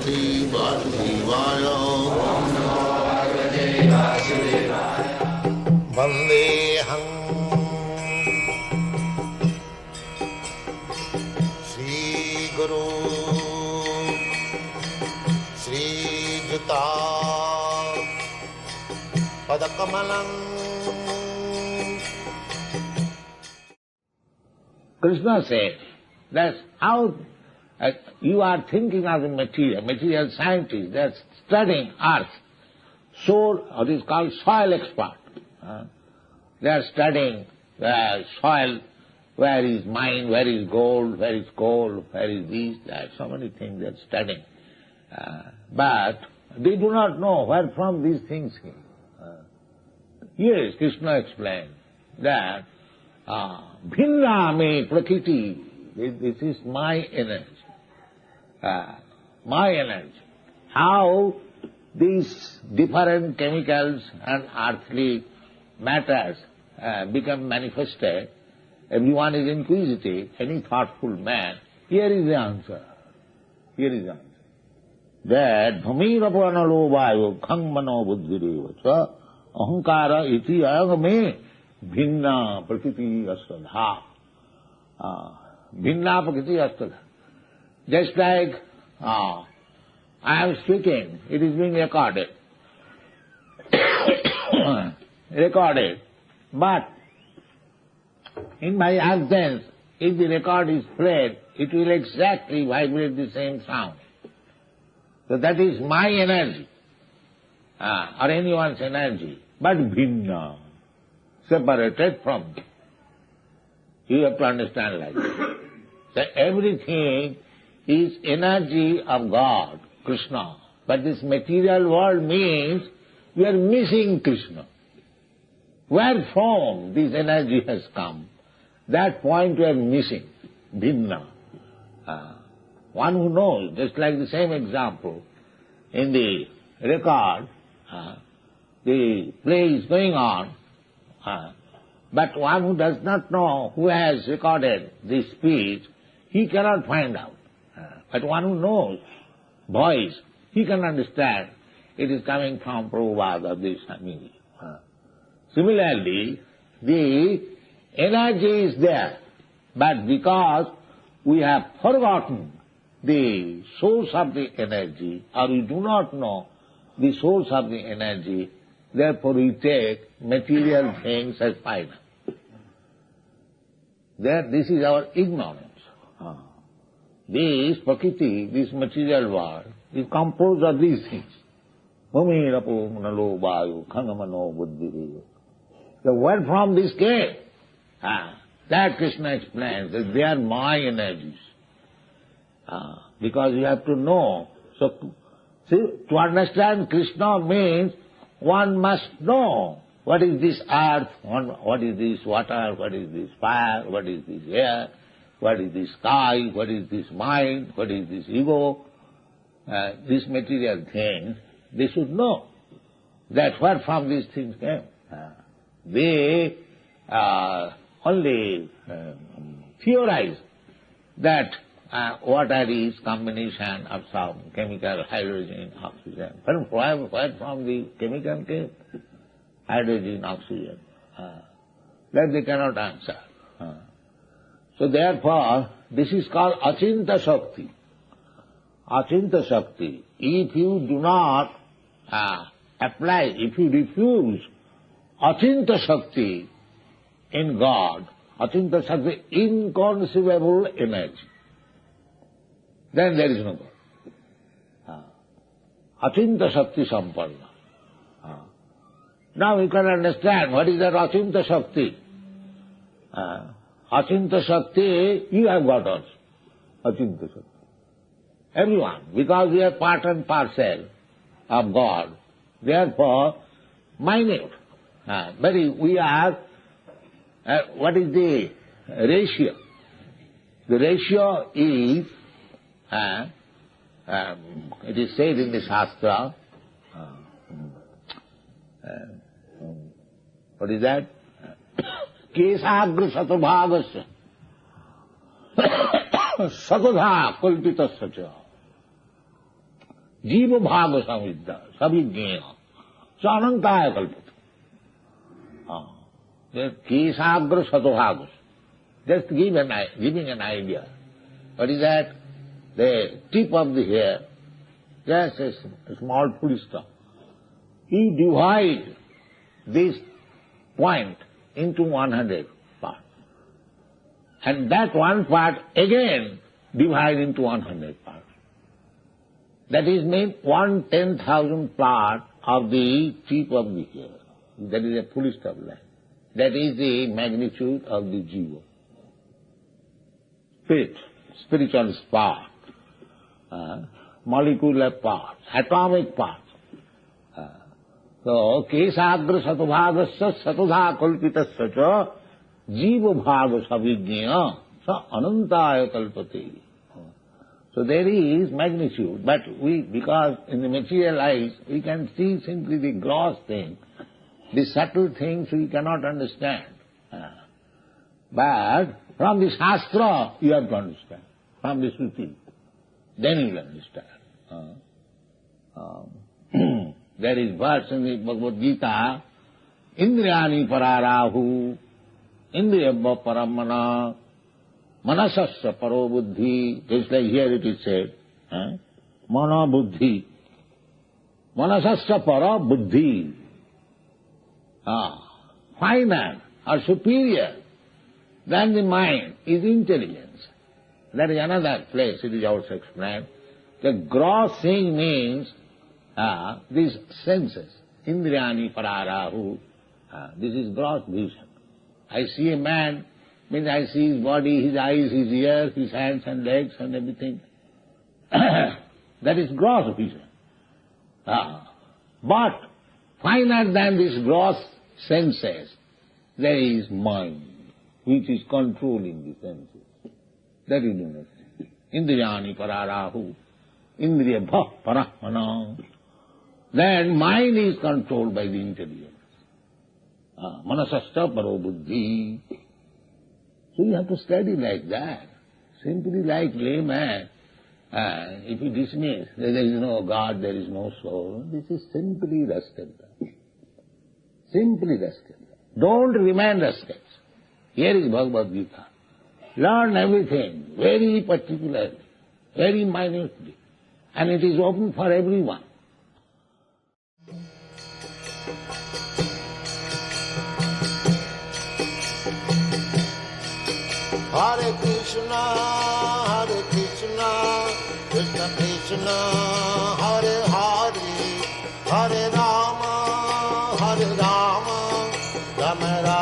Bhagavate Vasudevaya. Vandeham Shri Guru Shri Juta Padakamalam. Krishna said, that's how you are thinking of the material scientists, they are studying earth. So, what is called soil expert. They are studying soil, where is mine, where is gold, where is coal, where is this, that, so many things they are studying. But they do not know where from these things came. Yes, Krishna explained that Bhinna me prakriti, this is my energy. My energy. How these different chemicals and earthly matters become manifested, everyone is inquisitive, any thoughtful man, here is the answer. Here is the answer. That bhamirapana vayu khang mano buddhirevacha ahankara iti ayagame bhinna prakriti astadha. Bhinna prakriti astadha. Just like I am speaking, it is being recorded. Recorded. But in my absence, if the record is played, it will exactly vibrate the same sound. So that is my energy, or anyone's energy, but bhinna, separated from me. You have to understand like that. So everything is energy of God, Krishna. But this material world means we are missing Krishna. Where from this energy has come, that point we are missing, bhinna. One who knows, just like the same example, in the record, the play is going on, but one who does not know who has recorded this speech, he cannot find out. But one who knows voice, he can understand it is coming from Prabhupada of this family. Similarly, the energy is there, but because we have forgotten the source of the energy, or we do not know the source of the energy, therefore we take material things as final. This is our ignorance. This prakriti, this material world, is composed of these things. Bhumi rapo nalo vayu khangamano buddhireva. So where from this came? That Krishna explains that they are my energies. Because you have to know. So, see, to understand Krishna means one must know what is this earth, what is this water, what is this fire, what is this air, what is this sky, what is this mind, what is this ego, this material thing. They should know that where from these things came. They only theorize that water is combination of some chemical, hydrogen, oxygen. But where from the chemical came? Hydrogen, oxygen. That they cannot answer. So therefore, this is called Achinta Shakti. Achinta Shakti. If you do not apply, if you refuse Achinta Shakti in God, Achinta Shakti, inconceivable energy, then there is no God. Achinta Shakti Sampanna. Now you can understand what is that Achinta Shakti. Achinta Shakti, you have got also. Achinta Shakti. Everyone, because we are part and parcel of God, therefore, minute. We are, what is the ratio? The ratio is, it is said in the Shastra, what is that? Kesagra satabhagasya satadha kulpitasya cha. Jiva bhaga samvidya, savignena, sanantaya kalpata. Kesagra satobhagas. Just giving an idea. What is that? The tip of the hair, just a small full stop. You divide this point into 100 parts. And that one part again divide into 100 parts. That is mean 1/10,000 part of the tip of the hair. That is a full stop line. That is the magnitude of the jiva. Spirit, spiritual spark, molecular parts, atomic parts. So, kesagra satobhagasya satodha kalpitasya cha jiva bhaga savijñaya sa anantaya kalpate. So there is magnitude, but because in the material eyes, we can see simply the gross thing. The subtle things we cannot understand. But from the Shastra, you have to understand. From the Shruti, then you will understand. There is verse in the Bhagavad Gita, Indriyani pararahu, Indriyabha paramana, manasasya paro buddhi. Just like here it is said, mana buddhi, manasasya para buddhi. Finer or superior than the mind is intelligence. That is another place, it is also explained. The gross thing means these senses, Indriyani pararahu. This is gross vision. I see a man, means I see his body, his eyes, his ears, his hands and legs and everything. That is gross vision. But finer than these gross senses, there is mind, which is controlling the senses. That you do not see. Indriyani pararahu, indriyabha parahmana. Then mind is controlled by the intelligence. Manasasya paro buddhi. So you have to study like that. Simply like layman. If you dismiss, there is no God, there is no soul, this is simply rascality. Simply rascality. Don't remain rascals. Here is Bhagavad Gita. Learn everything very particularly, very minutely, and it is open for everyone. Hare Krishna, Krishna Krishna, Hare Hare, Hare Rama, Rama Rama.